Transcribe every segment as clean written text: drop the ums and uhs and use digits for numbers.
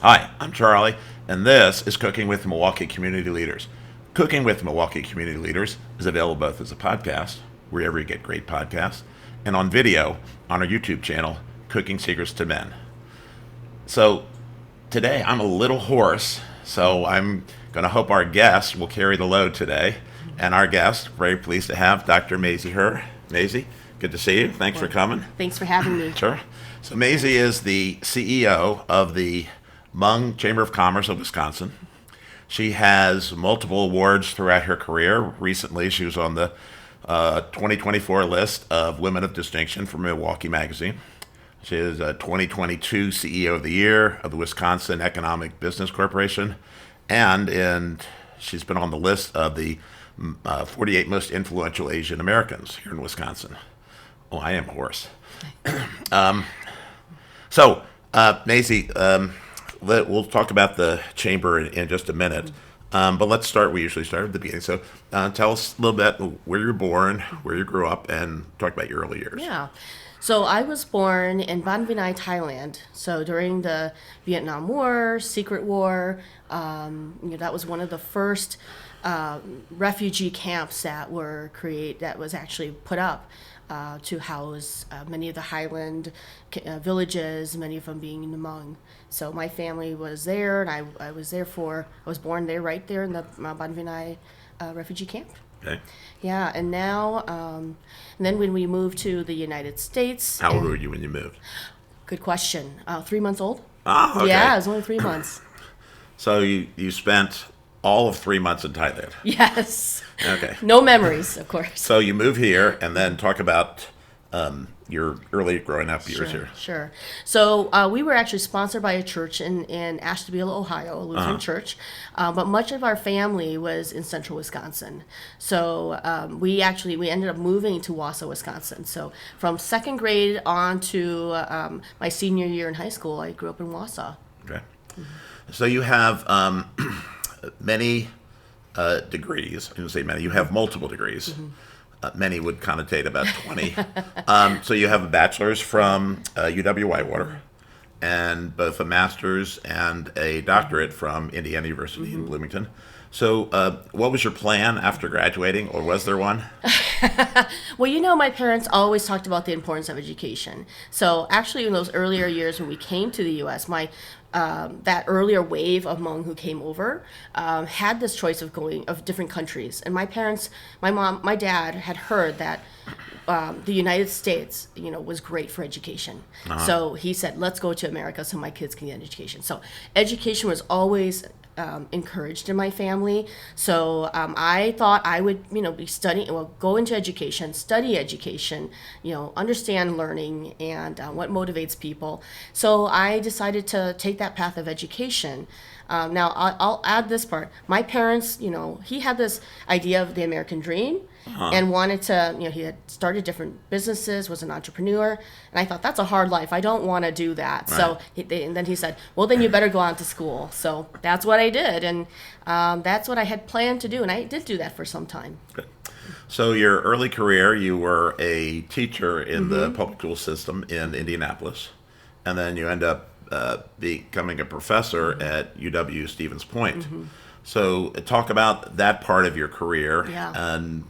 Hi, I'm Charlie, and this is Cooking with Milwaukee Community Leaders. Cooking with Milwaukee Community Leaders is available both as a podcast, wherever you get great podcasts, and on video on our YouTube channel, Cooking Secrets to Men. So today I'm a little hoarse, so I'm going to hope our guest will carry the load today. And our guest, very pleased to have Dr. Maysee Herr. Maysee, good to see you. Thanks for coming. Thanks for having me. Sure. So Maysee is the CEO of the Hmong Chamber of Commerce of Wisconsin. She has multiple awards throughout her career. Recently, she was on the 2024 list of Women of Distinction for Milwaukee Magazine. She is a 2022 CEO of the Year of the Wisconsin Economic Business Corporation, and she's been on the list of the 48 most influential Asian Americans here in Wisconsin. Oh, I am hoarse. Maysee, we'll talk about the chamber in just a minute, but let's start. We usually start at the beginning. So tell us a little bit where you're born, where you grew up, and talk about your early years. Yeah. So I was born in Ban Vinai, Thailand. So during the Vietnam War, Secret War, that was one of the first refugee camps that was actually put up to house many of the highland villages, many of them being Hmong. So my family was there, and I was born there, right there in the Ban Vinai refugee camp. Okay. Yeah, and now, and then when we moved to the United States. How old were you when you moved? Good question. 3 months old. Oh, okay. Yeah, it was only 3 months. So you spent all of 3 months in Thailand. Yes. Okay. No memories, of course. So you move here, and then talk about your early growing up years here. Sure. So we were actually sponsored by a church in Ashtabula, Ohio, a Lutheran church, but much of our family was in central Wisconsin. So we ended up moving to Wausau, Wisconsin. So from second grade on to my senior year in high school, I grew up in Wausau. Okay. So you have many degrees. I didn't say many. You have multiple degrees. Mm-hmm. Many would connotate about 20. So you have a bachelor's from UW-Whitewater, and both a master's and a doctorate from Indiana University in Bloomington. So what was your plan after graduating, or was there one? Well, my parents always talked about the importance of education. So actually in those earlier years when we came to the U.S., that earlier wave of Hmong who came over had this choice of different countries. And my parents, my dad had heard that the United States, was great for education. Uh-huh. So he said, let's go to America so my kids can get an education. So education was always encouraged in my family. So I thought I would, be go into education, study education, understand learning and what motivates people. So I decided to take that path of education. Now I'll add this part. My parents, he had this idea of the American dream. Uh-huh. And wanted to, he had started different businesses, was an entrepreneur, and I thought, that's a hard life. I don't want to do that. Right. So, and then he said, well, then you better go on to school. So that's what I did, and that's what I had planned to do, and I did do that for some time. Good. So your early career, you were a teacher in the public school system in Indianapolis, and then you end up becoming a professor at UW-Stevens Point. Mm-hmm. So talk about that part of your career and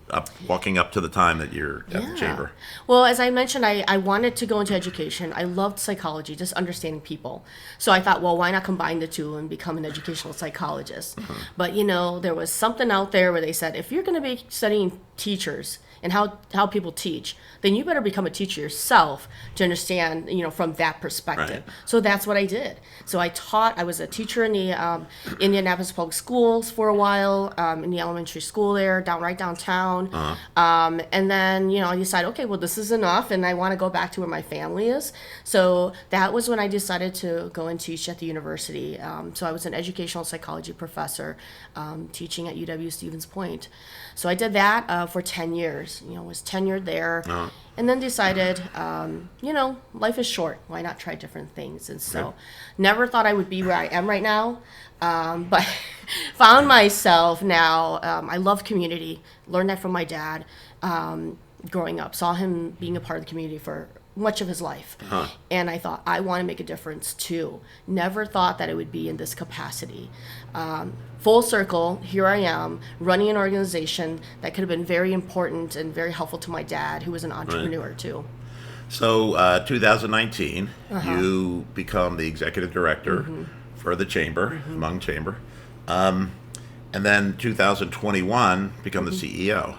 walking up to the time that you're at the chamber. Well, as I mentioned, I wanted to go into education. I loved psychology, just understanding people. So I thought, well, why not combine the two and become an educational psychologist? Mm-hmm. But, there was something out there where they said, if you're going to be studying teachers and how people teach, then you better become a teacher yourself to understand, from that perspective. Right. So that's what I did. So I was a teacher in the Indianapolis Public Schools for a while, in the elementary school there, right downtown. Uh-huh. And then, I decided, okay, well, this is enough, and I want to go back to where my family is. So that was when I decided to go and teach at the university. So I was an educational psychology professor, teaching at UW-Stevens Point. So I did that for 10 years. Was tenured there, and then decided, life is short. Why not try different things? And so, never thought I would be where I am right now, but found myself now. I love community. Learned that from my dad growing up. Saw him being a part of the community for much of his life. And I thought, I want to make a difference too. Never thought that it would be in this capacity. Full circle, here I am running an organization that could have been very important and very helpful to my dad, who was an entrepreneur too. So 2019, you become the executive director for the chamber, Hmong Chamber. And then 2021, become the CEO.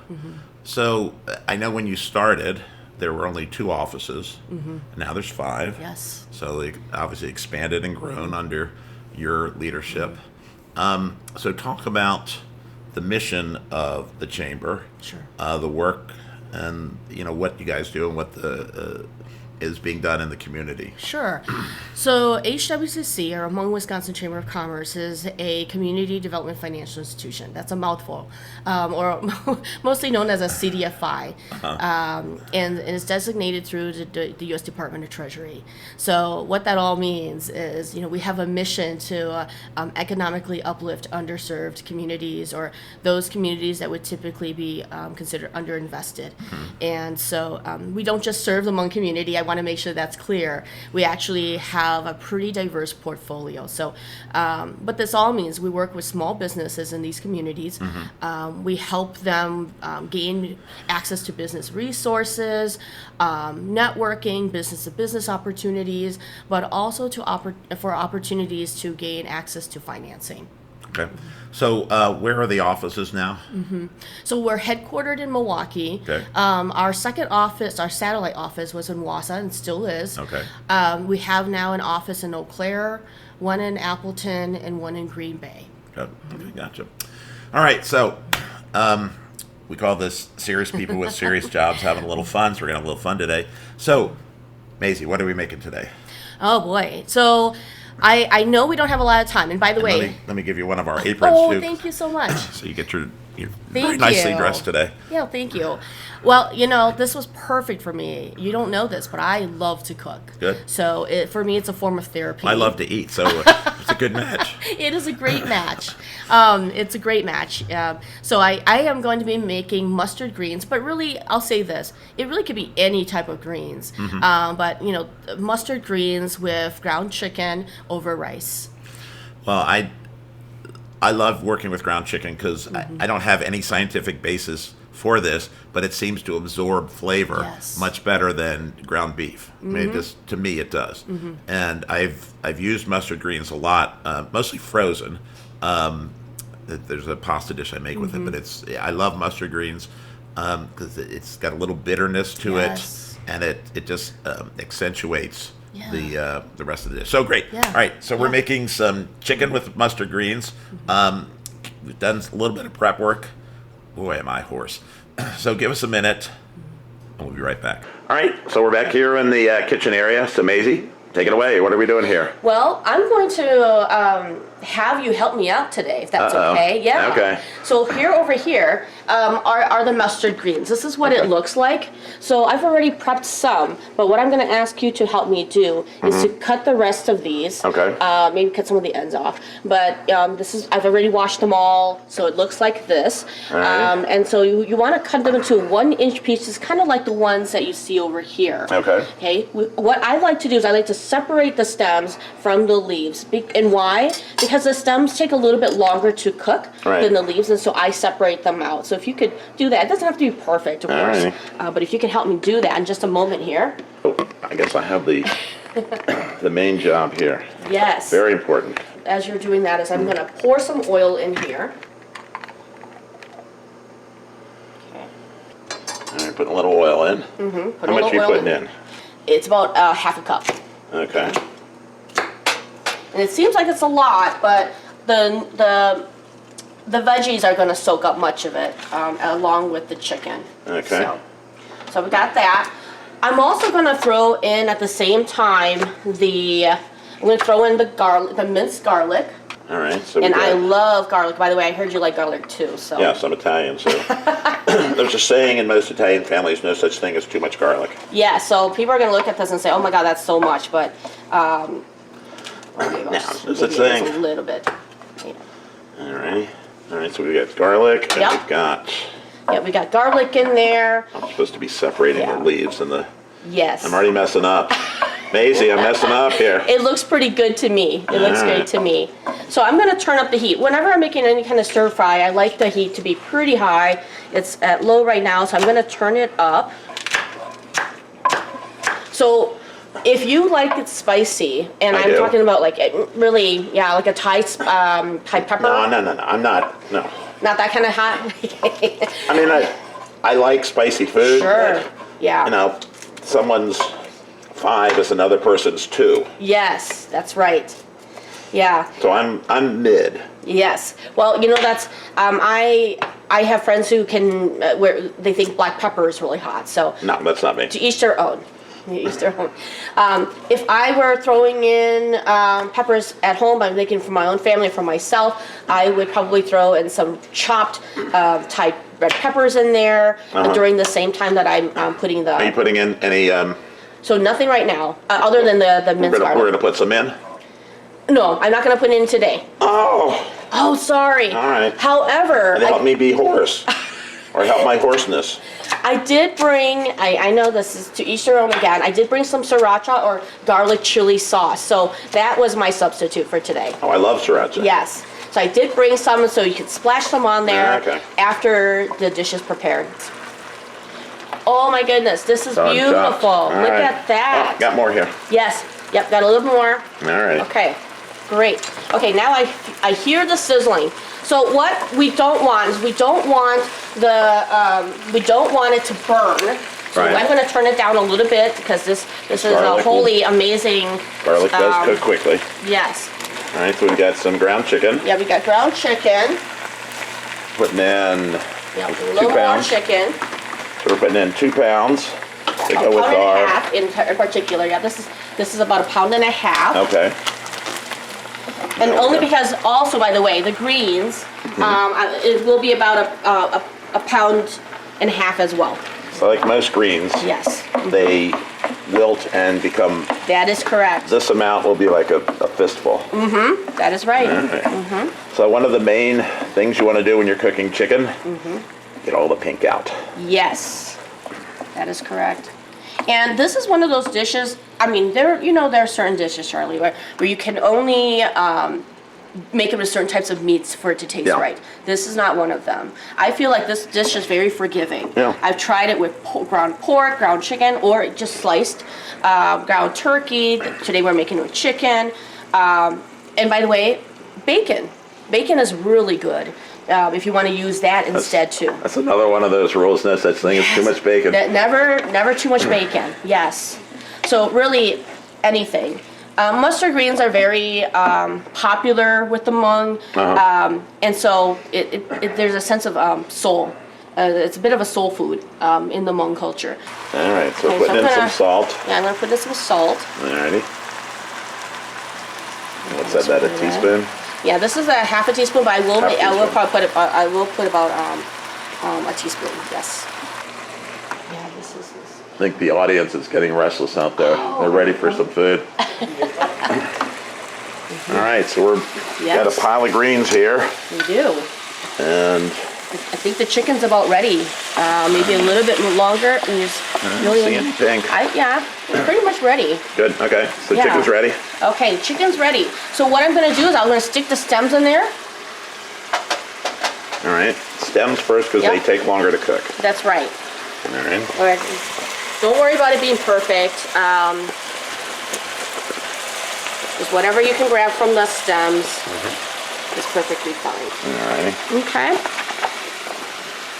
So I know when you started, there were only 2 offices. Now there's 5. Yes. So they obviously expanded and grown under your leadership. So talk about the mission of the chamber, Sure. The work, and what you guys do and what the is being done in the community. Sure. So HWCC, or Hmong Wisconsin Chamber of Commerce, is a community development financial institution. That's a mouthful, or mostly known as a CDFI, and is designated through the U.S. Department of Treasury. So what that all means is, we have a mission to economically uplift underserved communities, or those communities that would typically be considered underinvested. And so we don't just serve the Hmong community. I want to make sure that's clear. We actually have a pretty diverse portfolio. So, but this all means we work with small businesses in these communities. We help them gain access to business resources, networking, business-to-business opportunities, but also for opportunities to gain access to financing. Okay. So where are the offices now? So we're headquartered in Milwaukee. Okay. Our second office, our satellite office, was in Wausau and still is. Okay. We have now an office in Eau Claire, one in Appleton, and one in Green Bay. Good. Okay, gotcha. All right, so we call this serious people with serious jobs having a little fun, so we're going to have a little fun today. So, Maysee, what are we making today? Oh, boy. So I know we don't have a lot of time, and by the And way... let me give you one of our aprons, Oh, too. thank you so much. So you get you're very Thank nicely you. dressed today. Yeah, thank you. Well, this was perfect for me. You don't know this, but I love to cook. Good. So for me, it's a form of therapy. I love to eat, so it's a good match. It is a great match. It's a great match. So I am going to be making mustard greens, but really, I'll say this. It really could be any type of greens. But, mustard greens with ground chicken over rice. Well, I love working with ground chicken because I don't have any scientific basis for this, but it seems to absorb flavor Yes. much better than ground beef. I mean, to me, it does. And I've used mustard greens a lot, mostly frozen. There's a pasta dish I make with it, but I love mustard greens because it's got a little bitterness to Yes. it, and it just accentuates Yeah. the rest of the dish. So great. Yeah. All right, so we're Yeah. making some chicken with mustard greens. We've done a little bit of prep work. Boy, am I hoarse. So give us a minute, and we'll be right back. All right, so we're back here in the kitchen area. So Maysee, take it away. What are we doing here? Well, I'm going to have you help me out today, if that's okay. Yeah. Okay. So over here are the mustard greens. This is what it looks like. So I've already prepped some, but what I'm going to ask you to help me do is to cut the rest of these. Okay. Maybe cut some of the ends off. But I've already washed them all, so it looks like this. Right. And so you want to cut them into 1-inch pieces, kind of like the ones that you see over here. Okay. Okay. What I like to do is I like to separate the stems from the leaves. And why? Because the stems take a little bit longer to cook than the leaves, and so I separate them out. So if you could do that, it doesn't have to be perfect, of course, but if you could help me do that in just a moment here. Oh, I guess I have the the main job here. Yes. Very important. As you're doing that, is I'm going to pour some oil in here. All right, putting a little oil in. How much are you putting in? It's about half a cup. Okay. And it seems like it's a lot, but the veggies are going to soak up much of it, along with the chicken. Okay. So we got that. I'm also going to throw in at the same time I'm going to throw in the minced garlic. All right. So I love garlic. By the way, I heard you like garlic too. So. Yes, I'm Italian, so there's a saying in most Italian families: no such thing as too much garlic. Yeah. So people are going to look at this and say, "Oh my God, that's so much," but. There's a thing. A little bit. Yeah. All right. So we got garlic, and we've got. Yeah, we got garlic in there. I'm supposed to be separating the leaves and the Yes. I'm already messing up. Maysee, I'm messing up here. It looks pretty good to me. It looks great to me. So I'm going to turn up the heat. Whenever I'm making any kind of stir fry, I like the heat to be pretty high. It's at low right now, so I'm going to turn it up. So if you like it spicy, and I'm talking about like really, yeah, like a Thai pepper. No, I'm not. No. Not that kind of hot. I mean, I like spicy food. Sure. Yeah. You know, someone's 5 is another person's 2. Yes, that's right. Yeah. So I'm mid. Yes. Well, you know, that's I have friends who can where they think black pepper is really hot. So No, that's not me. to each their own. Each their own. If I were throwing in peppers at home, I'm making for my own family, for myself, I would probably throw in some chopped Thai red peppers in there during the same time that I'm putting the. Are you putting in any? So nothing right now, other than the minced garlic. We're gonna put some in. No, I'm not going to put it in today. Oh, sorry. All right. However, Help me be hoarse, or help my hoarseness. I did bring, I know this is to each their own again, I did bring some sriracha or garlic chili sauce. So that was my substitute for today. Oh, I love sriracha. Yes. So I did bring some so you could splash some on there after the dish is prepared. Oh my goodness, this is beautiful. Look at that. Oh, got more here. Yes. Yep, got a little more. All right. Okay. Great. Okay, now I hear the sizzling. So what we don't want is we don't want it to burn. So I'm going to turn it down a little bit because this is a wholly amazing. Garlic does cook quickly. Yes. All right, so we've got some ground chicken. Yeah, we got ground chicken. Putting in a little more chicken. So we're putting in 2 pounds to go with our. Pound and a half in particular. Yeah, this is about 1.5 pounds. Okay. And only because also, by the way, the greens, it will be about a 1.5 pounds as well. So like most greens, yes, they wilt and become. That is correct. This amount will be like a fistful. Mm-hmm. That is right. Right. Mm-hmm. So one of the main things you want to do when you're cooking chicken, get all the pink out. Yes, that is correct. And this is one of those dishes. I mean, there are certain dishes, Charlie, where you can only make it with certain types of meats for it to taste right. This is not one of them. I feel like this dish is very forgiving. Yeah. I've tried it with ground pork, ground chicken, or just sliced ground turkey. Today we're making it with chicken. And by the way, bacon. Bacon is really good. If you want to use that instead too. That's another one of those rules. No such thing as too much bacon. Never too much bacon. Yes. So really, anything. Mustard greens are very popular with the Hmong, and so there's a sense of soul. It's a bit of a soul food in the Hmong culture. All right, so putting in some salt. Yeah, I'm gonna put in some salt. Alrighty. What's that? About a teaspoon? Yeah, this is a 1/2 teaspoon, but I will probably put about a teaspoon. Yes. Yeah, this is. I think the audience is getting restless out there. They're ready for some food. All right, so we've got a pile of greens here. We do. And I think the chicken's about ready. Maybe a little bit longer. And seeing pink. Yeah, it's pretty much ready. Good. Okay, so chicken's ready. Okay, chicken's ready. So what I'm going to do is I'm going to stick the stems in there. All right, stems first because they take longer to cook. That's right. All right. All right. Don't worry about it being perfect. Just whatever you can grab from the stems is perfectly fine. All right. Okay.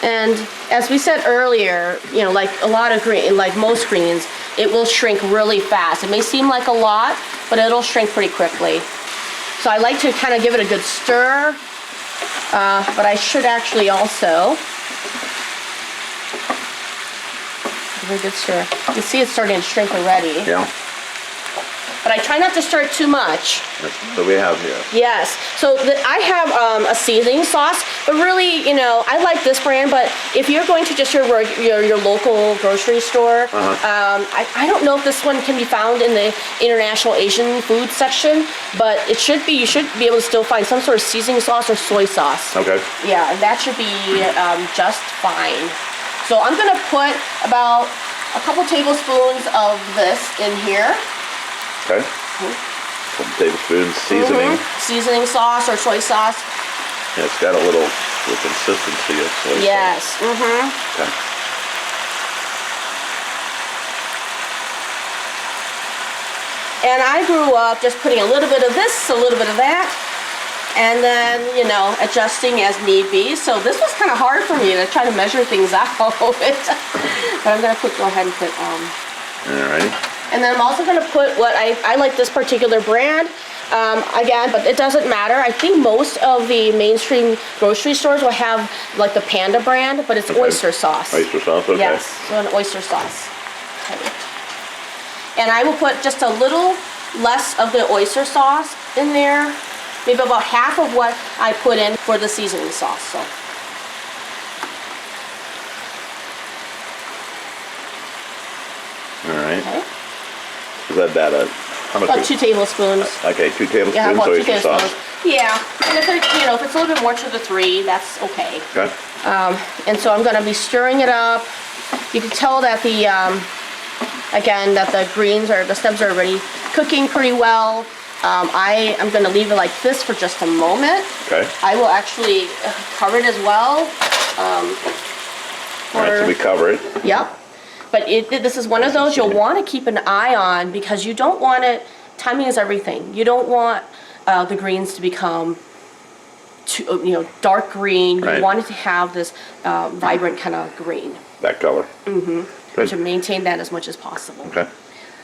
And as we said earlier, like a lot of like most greens, it will shrink really fast. It may seem like a lot, but it'll shrink pretty quickly. So I like to kind of give it a good stir, but I should actually also give it a good stir. You can see it's starting to shrink already. Yeah. But I try not to stir it too much. That's what we have here. Yes. So I have a seasoning sauce, but really, I like this brand. But if you're going to just your local grocery store, I don't know if this one can be found in the International Asian Food section, but it should be. You should be able to still find some sort of seasoning sauce or soy sauce. Okay. Yeah, and that should be just fine. So I'm gonna put about a couple tablespoons of this in here. Okay. Couple tablespoons seasoning. Seasoning sauce or soy sauce. Yeah, it's got a little consistency of soy sauce. Yes. Okay. And I grew up just putting a little bit of this, a little bit of that, and then, you know, adjusting as need be. So this was kind of hard for me to try to measure things out. But I'm going to go ahead and put, Alrighty. and then I'm also going to put what I like this particular brand. Again, but it doesn't matter. I think most of the mainstream grocery stores will have like the Panda brand, but it's oyster sauce. Oyster sauce, okay. Yes, so an oyster sauce. Okay. And I will put just a little less of the oyster sauce in there, maybe about half of what I put in for the seasoning sauce. So. All right. Okay. Is that how much? About 2 tablespoons. Okay, 2 tablespoons Yeah, about 2 oyster tablespoons. sauce. Yeah, and if it, you know, if it's a little bit more to the 3, that's okay. Okay. And so I'm going to be stirring it up. You can tell that the, again, that the greens or the stems are already cooking pretty well. I am going to leave it like this for just a moment. Okay. I will actually cover it as well. All right, so we cover it. Yep. But this is one of those you'll want to keep an eye on because you don't want it, timing is everything. You don't want the greens to become too, you know, dark green. Right. You want it to have this vibrant kind of green. That color. Mm-hmm. To maintain that as much as possible. Okay.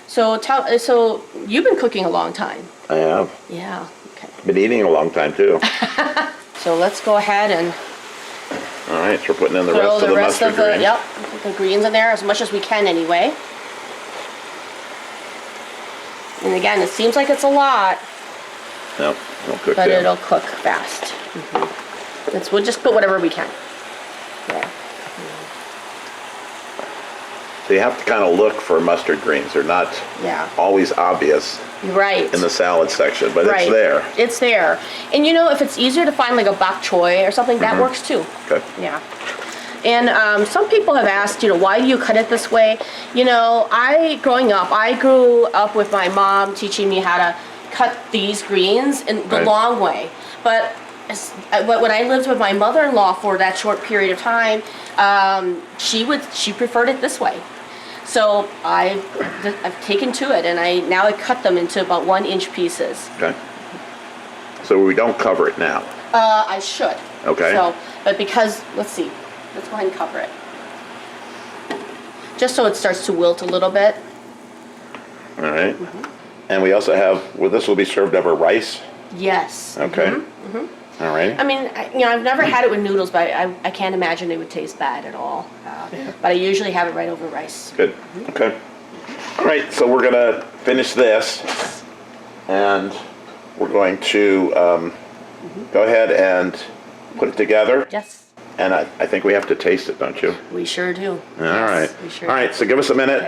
So so you've been cooking a long time. I have. Yeah. Okay. Been eating a long time too. So let's go ahead and All right, so we're putting in the throw rest of the mustard greens. yep, the greens in there as much as we can anyway. And again, it seems like it's a lot, No, it'll cook but down. it'll cook fast. We'll just put whatever we can. Yeah. So you have to kind of look for mustard greens. They're not Yeah. always obvious Right. in the salad section, but Right. it's there. It's there. And you know, if it's easier to find like a bok choy or something, that works too. Okay. Yeah. And some people have asked, you know, why do you cut it this way? You know, growing up, I grew up with my mom teaching me how to cut these greens in the Right. long way. But when I lived with my mother-in-law for that short period of time, she preferred it this way. So I've taken to it, and now I cut them into about 1-inch pieces. Okay. So we don't cover it now. I should. Okay. So, but because, let's see, let's go ahead and cover it. Just so it starts to wilt a little bit. All right. And we also have, well, this will be served over rice. Yes. Okay. All right. I mean, you know, I've never had it with noodles, but I can't imagine it would taste bad at all. But I usually have it right over rice. Good. Okay. All right. So we're gonna finish this, and we're going to go ahead and put it together. Yes, And I think we have to taste it, don't you? we sure do. All right. We sure All right. So give us a minute.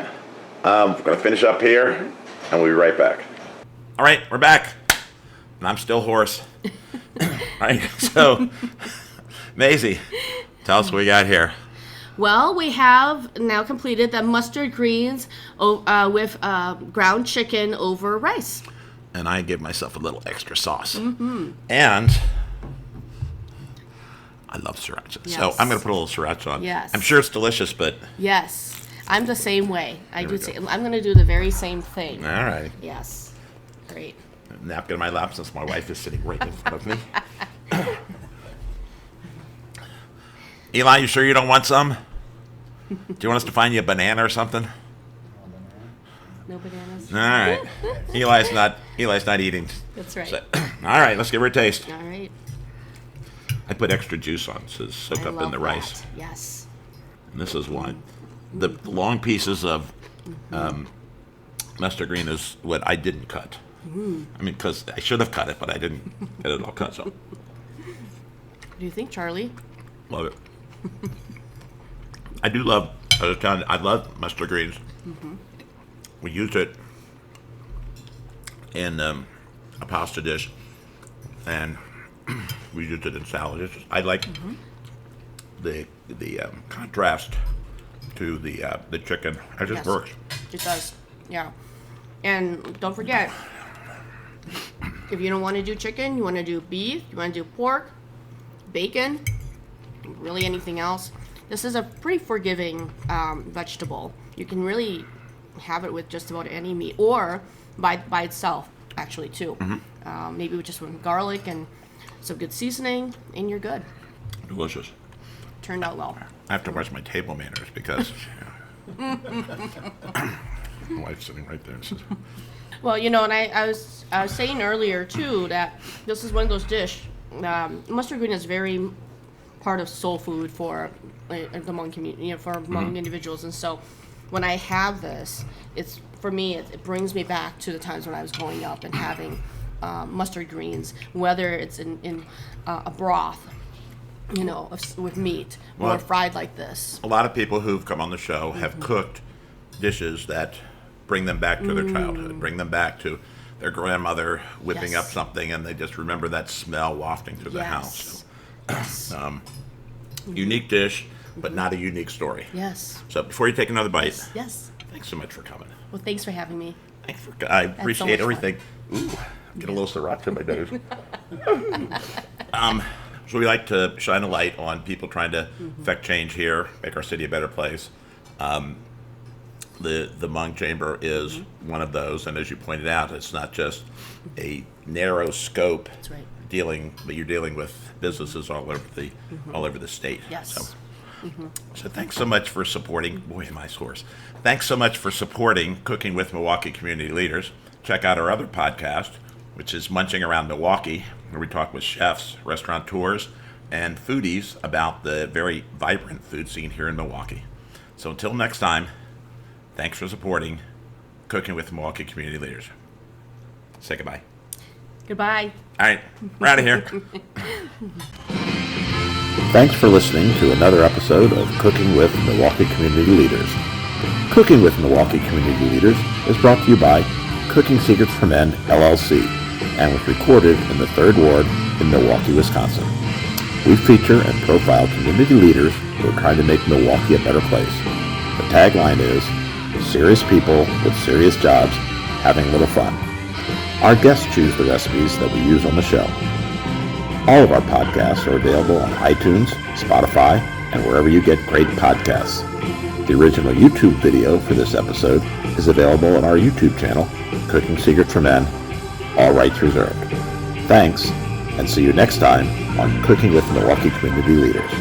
Okay. We're gonna finish up here, and we'll be right back. All right, we're back. And I'm still hoarse. All right, so, Maysee, tell us what we got here. Well, we have now completed the mustard greens with ground chicken over rice. And I give myself a little extra sauce. And I love sriracha. So Yes. I'm going to put a little sriracha on. Yes. I'm sure it's delicious, but Yes, I'm the same way. we go. I'm going to do the very same thing. all right. Yes, great. Napkin in my lap since my wife is sitting right in front of me. Eli, you sure you don't want some? Do you want us to find you a banana or something? No bananas. All right. Eli's not eating. That's right. So, all right, let's give her a taste. All right. I put extra juice on so it's soak I up in love the rice. that. Yes. And this is one. The long pieces of mustard green is what I didn't cut. I mean, because I should have cut it, but I didn't get it all cut. So What do you think, Charlie? love it. I do love. I love mustard greens. We used it in a pasta dish, and we used it in salad. I like the contrast to the chicken. It just Yes. works. It does. Yeah. And don't forget, if you don't want to do chicken, you want to do beef, you want to do pork, bacon, really anything else. This is a pretty forgiving vegetable. You can really have it with just about any meat, or by itself, actually, too. Maybe with just some garlic and some good seasoning, and you're good. Delicious. Turned out well. I have to watch my table manners because my wife's sitting right there. And says, Well, you know, and I was saying earlier too that this is one of those mustard green is very part of soul food for the Hmong community, you know, for Hmong individuals, and so when I have this, it's for me it brings me back to the times when I was growing up and having mustard greens, whether it's in a broth, you know, with meat, Well, or fried like this. a lot of people who've come on the show have cooked dishes that bring them back to their childhood, bring them back to their grandmother whipping Yes. up something, and they just remember that smell wafting through the house. Yes. Unique dish, but not a unique story. Yes. So before you take another bite, Yes. thanks so much for coming. Well, thanks for having me. I appreciate so much everything. Ooh, get a little sriracha in my nose. So we like to shine a light on people trying to affect change here, make our city a better place. The Hmong Chamber is one of those, and as you pointed out, it's not just a narrow scope That's right. but you're dealing with businesses all over the state. Yes. So thanks so much for supporting. Boy, am I hoarse. Thanks so much for supporting Cooking with Milwaukee Community Leaders. Check out our other podcast, which is Munching Around Milwaukee, where we talk with chefs, restaurateurs, and foodies about the very vibrant food scene here in Milwaukee. So until next time, thanks for supporting Cooking with Milwaukee Community Leaders. Say goodbye. Goodbye. All right, we're out of here. Thanks for listening to another episode of Cooking with Milwaukee Community Leaders. Cooking with Milwaukee Community Leaders is brought to you by Cooking Secrets for Men, LLC, and was recorded in the 3rd Ward in Milwaukee, Wisconsin. We feature and profile community leaders who are trying to make Milwaukee a better place. The tagline is, serious people with serious jobs having a little fun. Our guests choose the recipes that we use on the show. All of our podcasts are available on iTunes, Spotify, and wherever you get great podcasts. The original YouTube video for this episode is available on our YouTube channel, Cooking Secrets for Men, all rights reserved. Thanks, and see you next time on Cooking with Milwaukee Community Leaders.